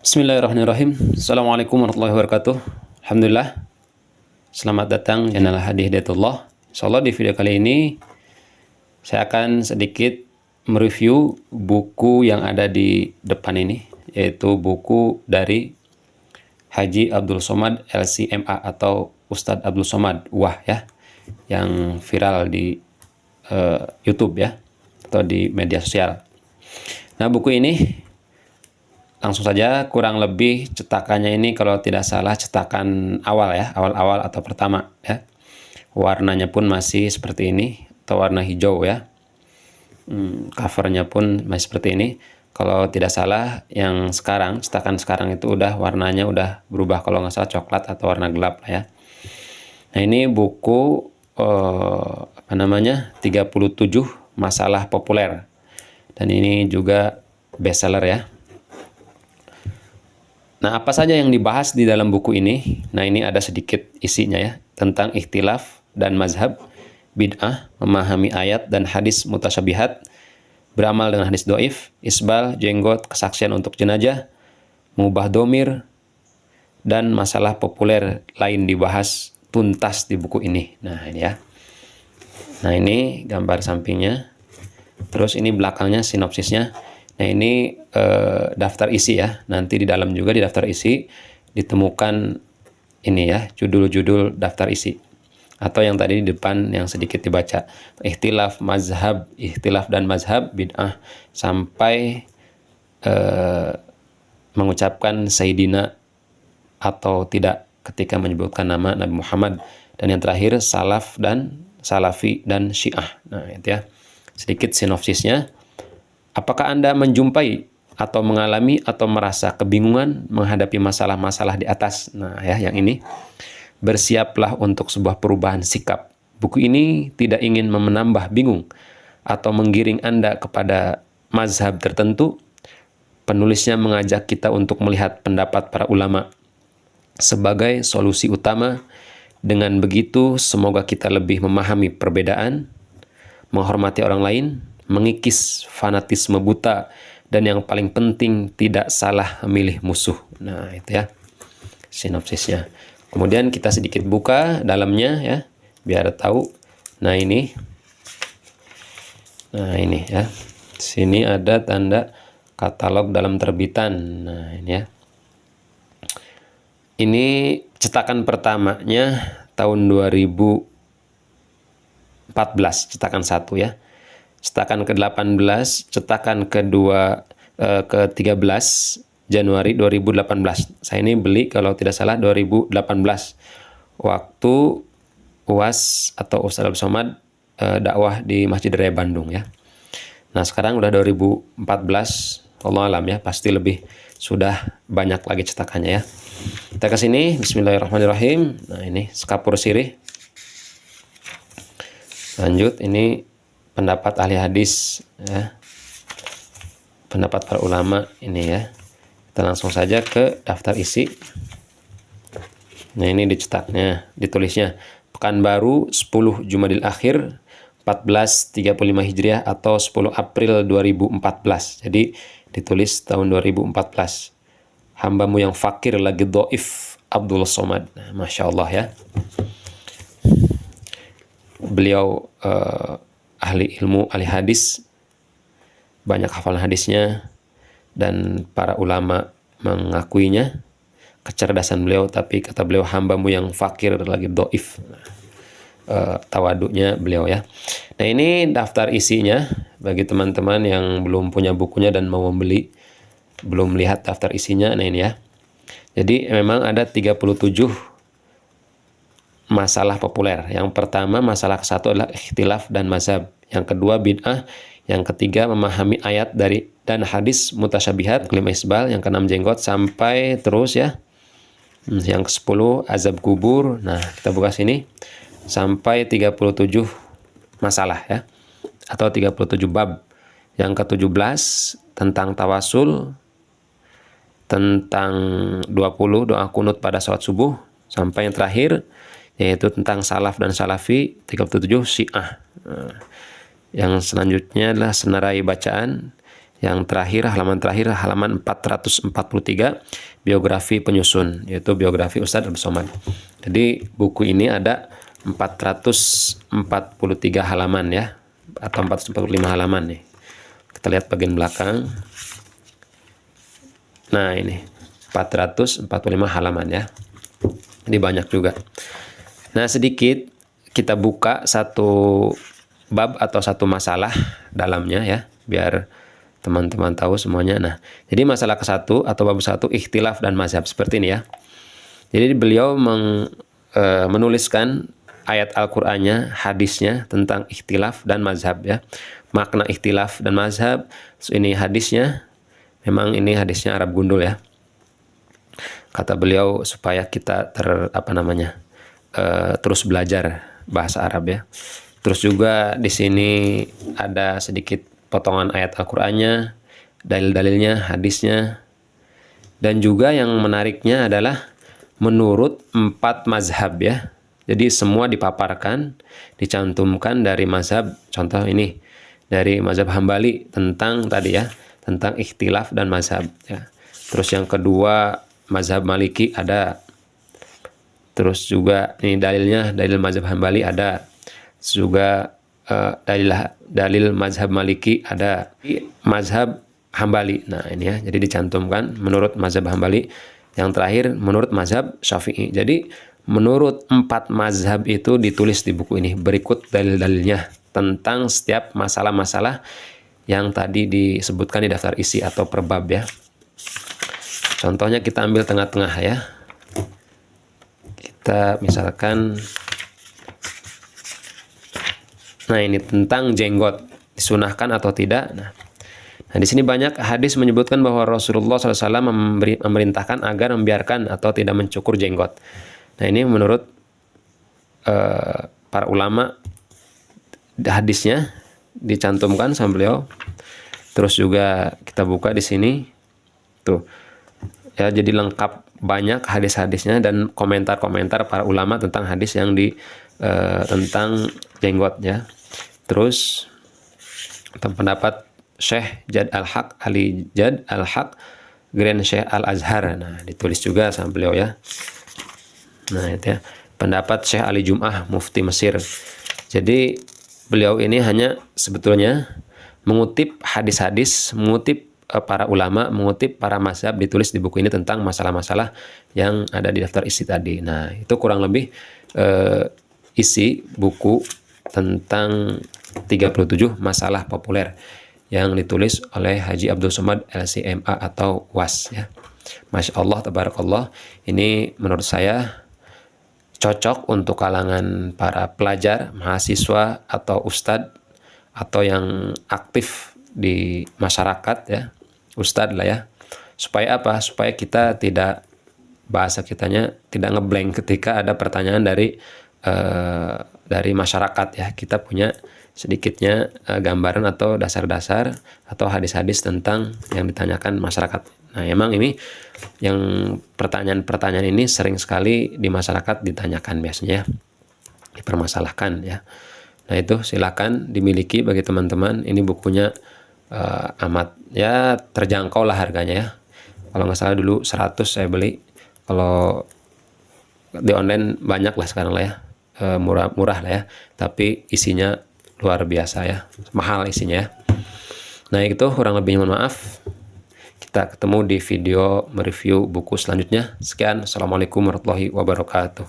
Bismillahirrahmanirrahim. Assalamualaikum warahmatullahi wabarakatuh. Alhamdulillah. Selamat datang channel Hadi Hidayatullah. Insyaallah di video kali ini saya akan sedikit mereview buku yang ada di depan ini, yaitu buku dari Haji Abdul Somad LCMA atau Ustadz Abdul Somad Wah ya, yang viral di YouTube ya, atau di media sosial. Nah, buku ini langsung saja, kurang lebih cetakannya ini kalau tidak salah cetakan awal ya, awal-awal atau pertama ya. Warnanya pun masih seperti ini, atau warna hijau ya. Covernya pun masih seperti ini. Kalau tidak salah yang sekarang, cetakan sekarang itu udah warnanya udah berubah, kalau nggak salah coklat atau warna gelap lah ya. Nah, ini buku 37 masalah populer. Dan ini juga bestseller ya. Nah, apa saja yang dibahas di dalam buku ini? Nah, ini ada sedikit isinya ya, tentang ikhtilaf dan mazhab, bid'ah, memahami ayat dan hadis mutasyabihat, beramal dengan hadis doif, isbal, jenggot, kesaksian untuk jenazah, mengubah domir, dan masalah populer lain dibahas tuntas di buku ini. Nah, ini ya. Nah, ini gambar sampingnya. Terus ini belakangnya sinopsisnya. Nah, ini daftar isi ya. Nanti di dalam juga di daftar isi ditemukan ini ya, judul-judul daftar isi. Atau yang tadi di depan yang sedikit dibaca. Ikhtilaf mazhab, ikhtilaf dan mazhab, bid'ah, sampai mengucapkan Sayyidina atau tidak ketika menyebutkan nama Nabi Muhammad. Dan yang terakhir salaf dan salafi dan syiah. Nah, itu ya. Sedikit sinopsisnya. Apakah Anda menjumpai atau mengalami atau merasa kebingungan menghadapi masalah-masalah di atas? Nah ya, yang ini. Bersiaplah untuk sebuah perubahan sikap. Buku ini tidak ingin menambah bingung atau menggiring Anda kepada mazhab tertentu. Penulisnya mengajak kita untuk melihat pendapat para ulama sebagai solusi utama. Dengan begitu, semoga kita lebih memahami perbedaan, menghormati orang lain, mengikis fanatisme buta, dan yang paling penting tidak salah memilih musuh. Nah, itu ya sinopsisnya. Kemudian kita sedikit buka dalamnya ya, biar tahu. Nah, ini ya. Sini ada tanda katalog dalam terbitan. Nah, ini ya. Ini cetakan pertamanya tahun 2014, cetakan 1 ya. Cetakan ke-18, cetakan ke-13 Januari 2018. Saya ini beli kalau tidak salah 2018. Waktu UAS atau Ustadz Abdul Somad dakwah di Masjid Raya Bandung ya. Nah, sekarang udah 2014, Allah alam ya, pasti lebih sudah banyak lagi cetakannya ya. Kita ke sini, bismillahirrahmanirrahim. Nah, ini sekapur sirih. Lanjut, ini pendapat ahli hadis ya, pendapat para ulama ini ya. Kita langsung saja ke daftar isi. Nah, ini dicetaknya, ditulisnya Pekanbaru 10 Jumadil Akhir 1435 Hijriah atau 10 April 2014. Jadi ditulis tahun 2014. Hambamu yang fakir lagi doif, Abdul Somad. Nah, Masya Allah ya. Beliau ahli ilmu, ahli hadis, banyak hafalan hadisnya, dan para ulama mengakuinya kecerdasan beliau. Tapi kata beliau, hambamu yang fakir lagi doif. Tawaduknya beliau ya. Nah, ini daftar isinya bagi teman-teman yang belum punya bukunya dan mau membeli, belum lihat daftar isinya. Nah, ini ya. Jadi memang ada 37 masalah populer. Yang pertama, masalah ke-1 adalah ikhtilaf dan mazhab. Yang kedua, bid'ah. Yang ketiga, memahami ayat dari dan hadis mutasyabihat. Kelima, isbal. Yang keenam, jenggot. Sampai terus ya. Yang ke-10, azab kubur. Nah, kita buka sini. Sampai 37 masalah ya. Atau 37 bab. Yang ke-17, tentang tawasul. Tentang 20, doa kunut pada salat subuh. Sampai yang terakhir, yaitu tentang salaf dan salafi, 37 syiah. Yang selanjutnya adalah senarai bacaan. yang terakhir, halaman terakhir, halaman 443, biografi penyusun, yaitu biografi Ustadz Abdul Somad. Jadi buku ini ada 443 halaman ya, atau 445 halaman nih. Kita lihat bagian belakang. Nah ini 445 halaman ya. Ini banyak juga. Nah sedikit kita buka satu bab atau satu masalah dalamnya ya, biar teman-teman tahu semuanya. Nah, jadi masalah ke-1 atau bab 1, ikhtilaf dan mazhab, seperti ini ya. Jadi beliau menuliskan ayat Al-Qur'annya, hadisnya tentang ikhtilaf dan mazhab ya. Makna ikhtilaf dan mazhab, ini hadisnya. Memang ini hadisnya Arab gundul ya. Kata beliau supaya kita terus belajar bahasa Arab ya. Terus juga di sini ada sedikit potongan ayat Al-Qur'annya, dalil-dalilnya, hadisnya. Dan juga yang menariknya adalah menurut 4 mazhab ya. Jadi semua dipaparkan, dicantumkan dari mazhab. Contoh ini dari mazhab Hambali tentang tadi ya, tentang ikhtilaf dan mazhab ya. Terus yang kedua mazhab Maliki ada. Terus juga ini dalilnya, dalil mazhab Hambali ada. Terus juga dalil mazhab Maliki ada, mazhab Hambali. Nah ini ya, jadi dicantumkan menurut mazhab Hambali. Yang terakhir menurut mazhab Syafi'i. Jadi menurut 4 mazhab itu ditulis di buku ini. Berikut dalil-dalilnya tentang setiap masalah-masalah yang tadi disebutkan di daftar isi atau per bab ya. Contohnya kita ambil tengah-tengah ya. Kita misalkan, nah ini tentang jenggot, disunahkan atau tidak. Nah di sini banyak hadis menyebutkan bahwa Rasulullah SAW memerintahkan agar membiarkan atau tidak mencukur jenggot. Nah ini menurut para ulama, hadisnya dicantumkan sama beliau. Terus juga kita buka di sini tuh ya, jadi lengkap, banyak hadis-hadisnya dan komentar-komentar para ulama tentang hadis yang tentang jenggot ya. Terus tentang pendapat Syekh Jad Al-Haq, Ali Jad Al-Haq, Grand Syekh Al-Azhar. Nah ditulis juga sama beliau ya. Nah itu ya, pendapat Syekh Ali Jum'ah, mufti Mesir. Jadi beliau ini hanya sebetulnya mengutip hadis-hadis, mengutip para ulama, mengutip para mazhab, ditulis di buku ini tentang masalah-masalah yang ada di daftar isi tadi. Nah itu kurang lebih isi buku tentang 37 masalah populer yang ditulis oleh Haji Abdul Somad LCMA atau WAS ya. Masya Allah, tabarakallah. Ini menurut saya cocok untuk kalangan para pelajar, mahasiswa, atau ustadz, atau yang aktif di masyarakat ya, ustadz lah ya. Supaya apa? Supaya kita tidak, bahasa kitanya tidak ngeblank ketika ada pertanyaan dari masyarakat ya. Kita punya sedikitnya gambaran atau dasar-dasar atau hadis-hadis tentang yang ditanyakan masyarakat. Nah emang ini yang pertanyaan-pertanyaan ini sering sekali di masyarakat ditanyakan biasanya, dipermasalahkan ya. Nah itu silakan dimiliki bagi teman-teman. Ini bukunya amat ya terjangkau lah harganya ya. Kalau nggak salah dulu 100 saya beli. Kalau di online banyak lah sekarang lah ya, murah lah ya. Tapi isinya luar biasa ya, mahal isinya ya. Nah itu kurang lebihnya mohon maaf. Kita ketemu di video mereview buku selanjutnya. Sekian, assalamualaikum warahmatullahi wabarakatuh.